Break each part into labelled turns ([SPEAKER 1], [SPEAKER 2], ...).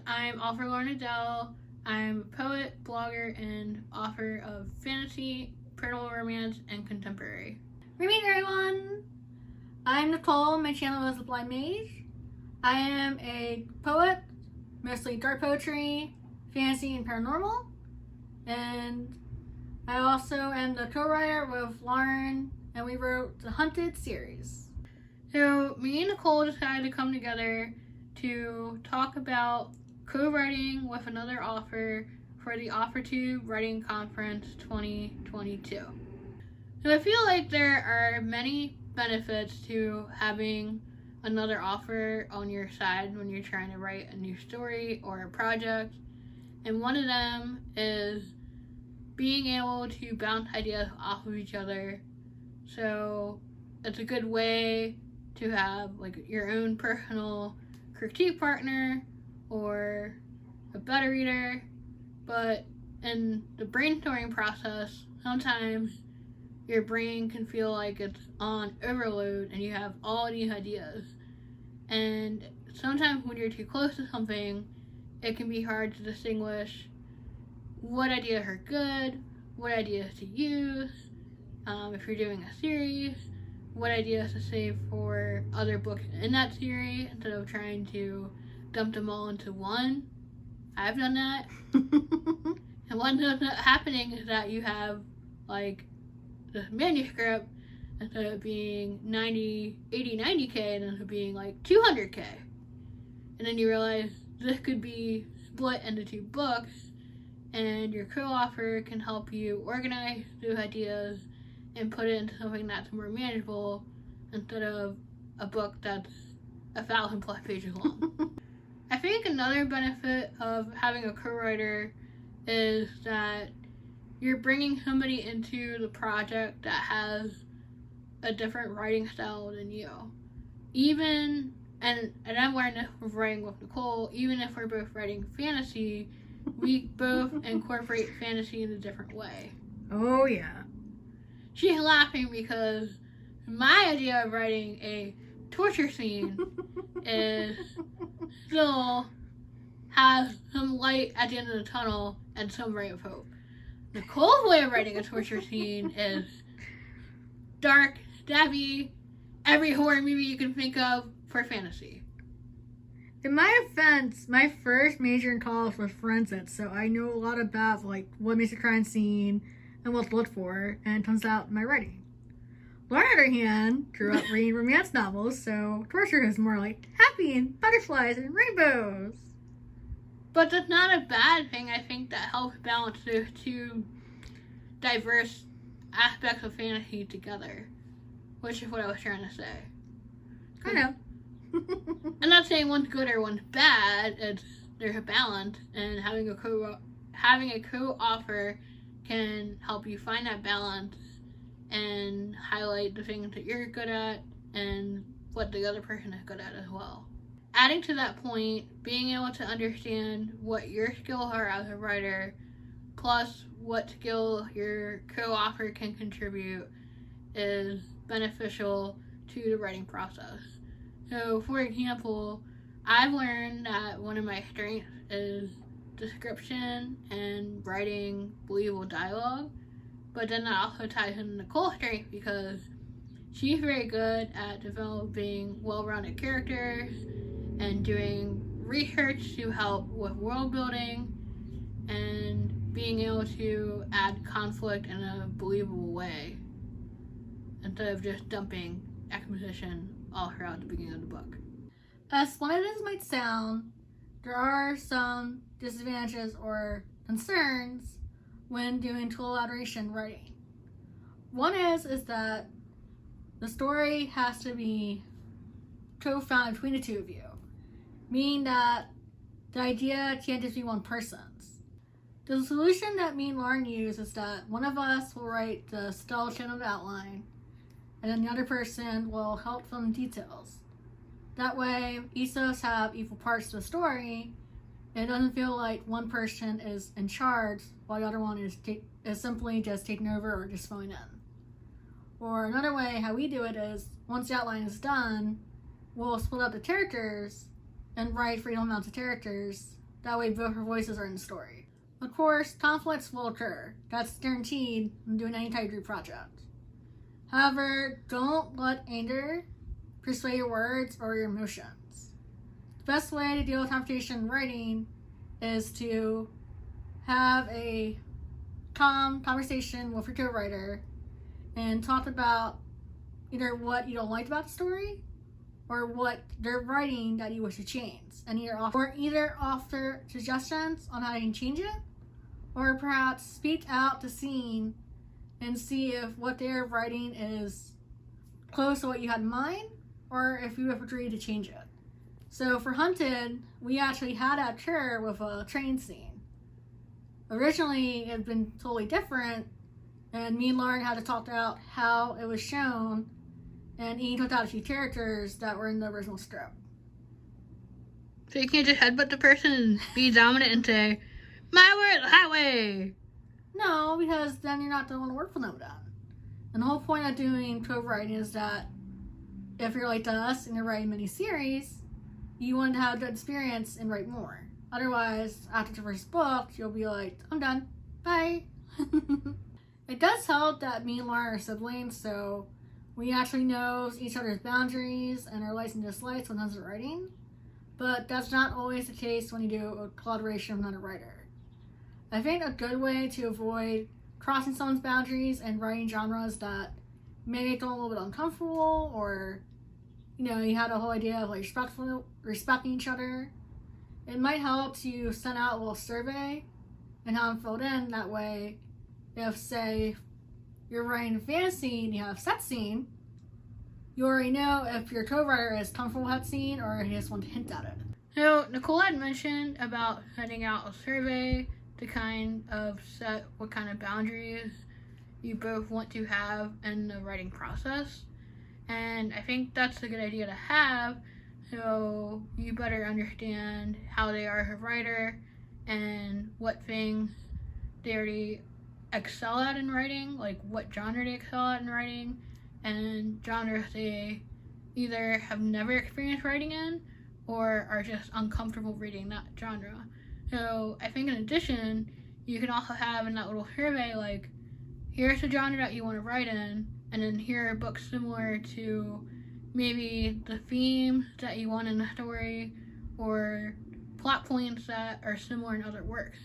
[SPEAKER 1] I'm author Lauren Adele. I'm a poet, blogger, and author of fantasy, paranormal romance, and contemporary.
[SPEAKER 2] Greetings, everyone! I'm Nicole. My channel is The Blind Mage. I am a poet, mostly dark poetry, fantasy, and paranormal. And I also am the co-writer with Lauren, and we wrote the Hunted series.
[SPEAKER 1] So me and Nicole decided to come together to talk about co-writing with another author for the AuthorTube Writing Conference 2022. So I feel like there are many benefits to having another author on your side when you're trying to write a new story or a project. And one of them is being able to bounce ideas off of each other. So it's a good way to have like your own personal critique partner or a beta reader. But in the brainstorming process, sometimes your brain can feel like it's on overload and you have all these ideas. And sometimes when you're too close to something, it can be hard to distinguish what ideas are good, what ideas to use, if you're doing a series, what ideas to save for other books in that series instead of trying to dump them all into one. I've done that. And what ends up happening is that you have like this manuscript, instead of being 90K, it ends up being like 200K. And then you realize this could be split into 2 books, and your co-author can help you organize those ideas and put it into something that's more manageable instead of a book that's 1,000+ pages long. I think another benefit of having a co-writer is that you're bringing somebody into the project that has a different writing style than you. Even, and I've learned this with writing with Nicole, even if we're both writing fantasy, we both incorporate fantasy in a different way.
[SPEAKER 2] Oh, yeah.
[SPEAKER 1] She's laughing because my idea of writing a torture scene is still has some light at the end of the tunnel and some ray of hope. Nicole's way of writing a torture scene is dark, stabby, every horror movie you can think of for fantasy.
[SPEAKER 2] In my offense, my first major in college was forensics, so I know a lot about like what makes a crime scene and what to look for, and it turns out in my writing. Lauren, on the other hand, grew up reading romance novels, so torture is more like happy and butterflies and rainbows.
[SPEAKER 1] But that's not a bad thing. I think that helps balance those two diverse aspects of fantasy together, which is what I was trying to say.
[SPEAKER 2] I know.
[SPEAKER 1] I'm not saying one's good or one's bad. There's a balance, and having a co-author can help you find that balance and highlight the things that you're good at and what the other person is good at as well. Adding to that point, being able to understand what your skills are as a writer, plus what skill your co-author can contribute, is beneficial to the writing process. So, for example, I've learned that one of my strengths is description and writing believable dialogue, but then that also ties into Nicole's strength because she's very good at developing well-rounded characters and doing research to help with world building and being able to add conflict in a believable way instead of just dumping exposition all throughout the beginning of the book.
[SPEAKER 2] As splendid as it might sound, there are some disadvantages or concerns when doing collaboration writing. One is that the story has to be co-found between the two of you, meaning that the idea can't just be one person's. The solution that me and Lauren use is that one of us will write the skeleton of the outline, and then the other person will help fill in details. That way, each of us have equal parts to the story, and it doesn't feel like one person is in charge while the other one is simply just taking over or just filling in. Or another way how we do it is, once the outline is done, we'll split up the characters and write for equal amounts of characters That way both her voices are in the story. Of course, conflicts will occur. That's guaranteed when doing any type of group project. However, don't let anger persuade your words or your emotions. The best way to deal with confrontation in writing is to have a calm conversation with your co-writer and talk about either what you don't like about the story or what they're writing that you wish to change, and either offer suggestions on how you can change it, or perhaps speak out the scene and see if what they're writing is close to what you had in mind, or if you have agreed to change it. So for Hunted, we actually had that occur with a train scene. Originally, it had been totally different, and me and Lauren had to talk out how it was shown, and Ian took out a few characters that were in the original script.
[SPEAKER 1] So you can't just headbutt the person and be dominant and say, my way or the highway?
[SPEAKER 2] No, because then you're not the one to work for them then. And the whole point of doing co-writing is that if you're like us and you're writing miniseries, you want to have a good experience and write more. Otherwise, after the first book, you'll be like, I'm done. Bye. It does help that me and Lauren are siblings, so we actually know each other's boundaries and our likes and dislikes when it comes to writing. But that's not always the case when you do a collaboration with another writer. I think a good way to avoid crossing someone's boundaries and writing genres that may make them a little bit uncomfortable, or, you had a whole idea of like respecting each other. It might help to send out a little survey and have them filled in. That way, if, say, you're writing fantasy and you have a set scene, you already know if your co-writer is comfortable with that scene or he just wants to hint at it.
[SPEAKER 1] So Nicole had mentioned about sending out a survey to kind of set what kind of boundaries you both want to have in the writing process. And I think that's a good idea to have, so you better understand how they are as a writer and what things they already excel at in writing, like what genre they excel at in writing, and genres they either have never experienced writing in or are just uncomfortable reading that genre. So I think in addition, you can also have in that little survey, like, here's the genre that you want to write in, and then here are books similar to maybe the theme that you want in the story, or plot points that are similar in other works.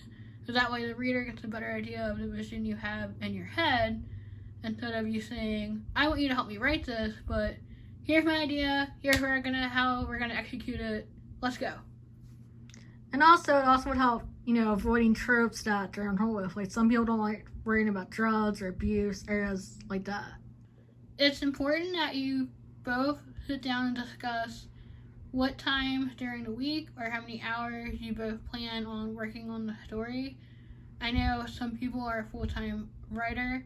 [SPEAKER 1] So that way the reader gets a better idea of the vision you have in your head, instead of you saying, I want you to help me write this, but here's my idea, here's how we're gonna execute it, let's go.
[SPEAKER 2] And also, it also would help, avoiding tropes that they're uncomfortable with. Like, some people don't like worrying about drugs or abuse, areas like that.
[SPEAKER 1] It's important that you both sit down and discuss what times during the week or how many hours you both plan on working on the story. I know some people are a full-time writer,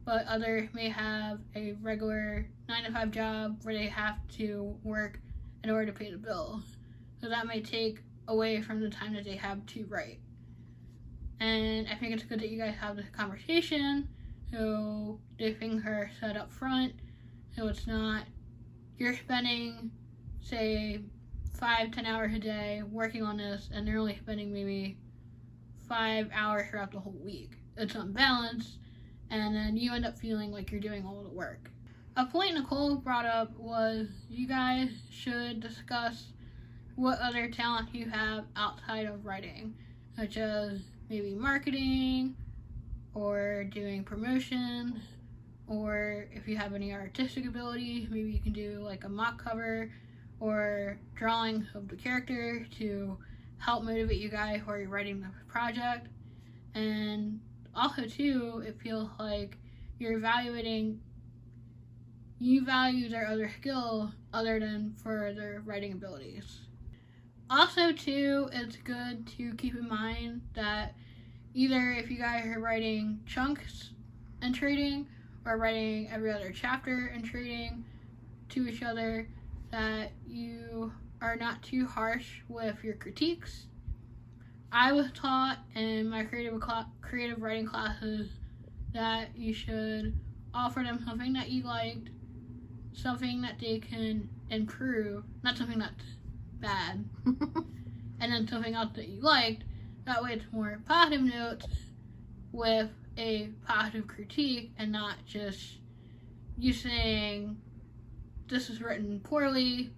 [SPEAKER 1] but others may have a regular 9-to-5 job where they have to work in order to pay the bills. So that may take away from the time that they have to write. And I think it's good that you guys have this conversation, so the things are set up front, so it's not you're spending, say, 5-10 hours a day working on this, and they're only spending maybe 5 hours throughout the whole week. It's unbalanced, and then you end up feeling like you're doing all the work. A point Nicole brought up was you guys should discuss what other talent you have outside of writing, such as maybe marketing, or doing promotions, or if you have any artistic ability, maybe you can do like a mock cover or drawings of the character to help motivate you guys while you're writing the project. And also too, it feels like you're evaluating, you value their other skills other than for their writing abilities. Also too, it's good to keep in mind that either if you guys are writing chunks and trading, or writing every other chapter and trading to each other, that you are not too harsh with your critiques. I was taught in my creative writing classes that you should offer them something that you liked, something that they can improve, not something that's bad, and then something else that you liked. That way it's more positive notes with a positive critique and not just you saying, this is written poorly,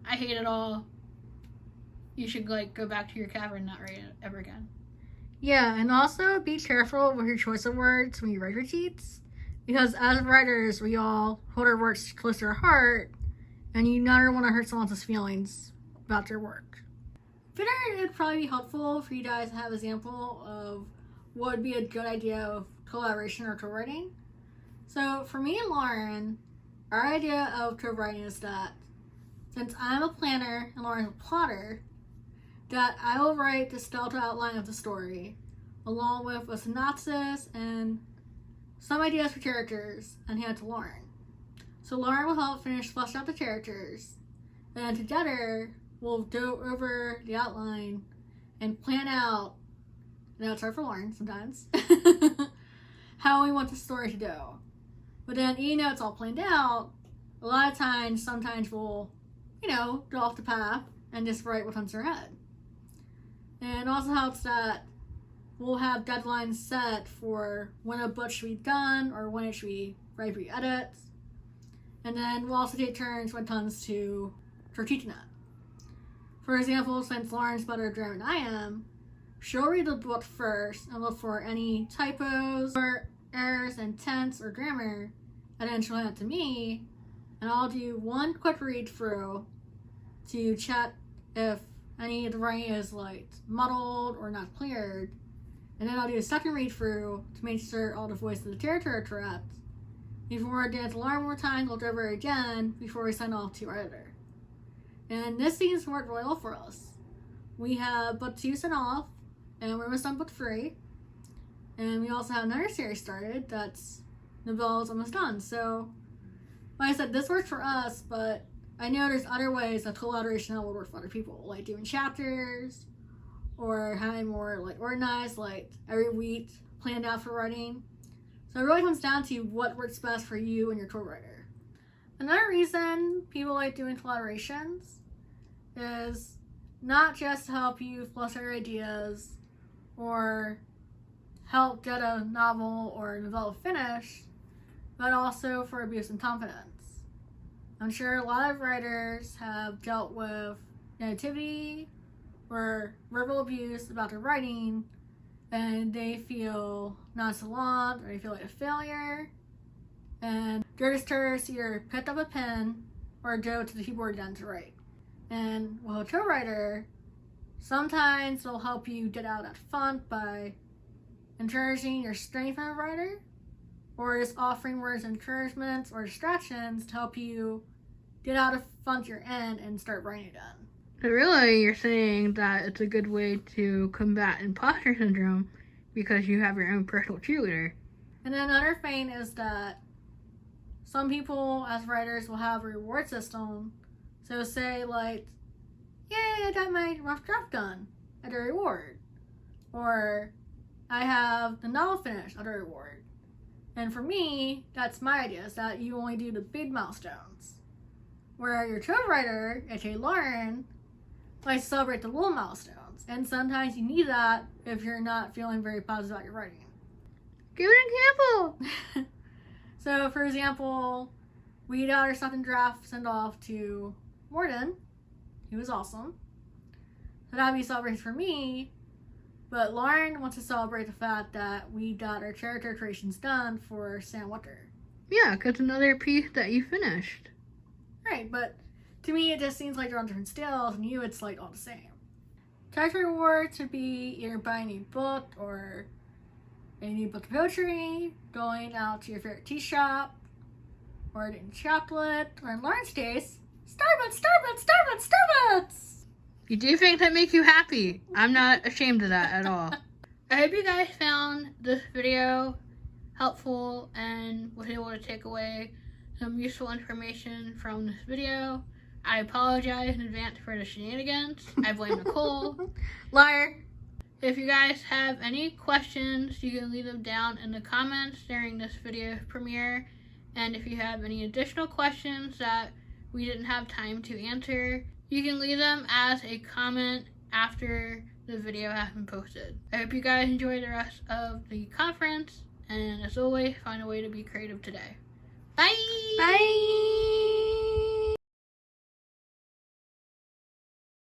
[SPEAKER 1] I hate it all, you should go back to your cavern and not write it ever again.
[SPEAKER 2] Yeah, and also be careful with your choice of words when you write critiques, because as writers, we all hold our works close to our heart, and you never want to hurt someone's feelings about their work. I figured it'd probably be helpful for you guys to have an example of what would be a good idea of collaboration or co-writing. So for me and Lauren, our idea of co-writing is that since I'm a planner and Lauren's a plotter, that I will write the skeletal outline of the story, along with a synopsis and some ideas for characters, and hand it to Lauren. So Lauren will help finish fleshing out the characters, and then together we'll go over the outline and plan out, now it's hard for Lauren sometimes, how we want the story to go. But then even though it's all planned out, a lot of times, sometimes we'll, go off the path and just write what's in our head. And it also helps that we'll have deadlines set for when a book should be done or when it should be ready for edits. And then we'll also take turns when it comes to critiquing it. For example, since Lauren's better at grammar than I am, she'll read the book first and look for any typos or errors in tense or grammar, and then she'll hand it to me, and I'll do one quick read through to check if any of the writing is muddled or not cleared, and then I'll do a second read through to make sure all the voices of the character are correct. Before I get to Lauren more time, we'll go over it again before we send off to our editor. And this seems to work really well for us. We have book 2 sent off, and we're almost done book 3. And we also have another series started that's novellas almost done. So, like I said, this works for us, but I know there's other ways that collaboration will work for other people, like doing chapters, or having more organized, every week planned out for writing. So it really comes down to what works best for you and your co-writer. Another reason people like doing collaborations is not just to help you flesh out your ideas or help get a novel or novella finished, but also for a boost in confidence. I'm sure a lot of writers have dealt with negativity or verbal abuse about their writing, and they feel nonchalant or they feel like a failure, and they're discouraged to either pick up a pen or go to the keyboard again to write. And with a co-writer, sometimes they'll help you get out of that funk by encouraging your strength as a writer, or just offering words of encouragement or distractions to help you get out of funk you're in and start writing again.
[SPEAKER 1] So really, you're saying that it's a good way to combat imposter syndrome because you have your own personal cheerleader.
[SPEAKER 2] And then another thing is that some people as writers will have a reward system. So say yay, I got my rough draft done, I get a reward. Or I have the novel finished, I get a reward. And for me, that's my idea, is that you only do the big milestones. Where your co-writer, aka Lauren, likes to celebrate the little milestones. And sometimes you need that if you're not feeling very positive about your writing.
[SPEAKER 1] Give an example!
[SPEAKER 2] So, for example, we got our second draft sent off to Morden. He was awesome. So that would be a celebration for me. But Lauren wants to celebrate the fact that we got our character creations done for Sam Walker.
[SPEAKER 1] Yeah, because another piece that you finished.
[SPEAKER 2] Right, but to me it just seems like they're on different scales, and you it's all the same. Character rewards would be either buying a new book or a new book of poetry, going out to your favorite tea shop, or getting chocolate, or in Lauren's case, Starbucks!
[SPEAKER 1] You do things that make you happy. I'm not ashamed of that at all. I hope you guys found this video helpful and was able to take away some useful information from this video. I apologize in advance for the shenanigans. I blame Nicole.
[SPEAKER 2] Liar!
[SPEAKER 1] If you guys have any questions, you can leave them down in the comments during this video premiere. And if you have any additional questions that we didn't have time to answer, you can leave them as a comment after the video has been posted. I hope you guys enjoy the rest of the conference, and as always, find a way to be creative today. Bye!
[SPEAKER 2] Bye!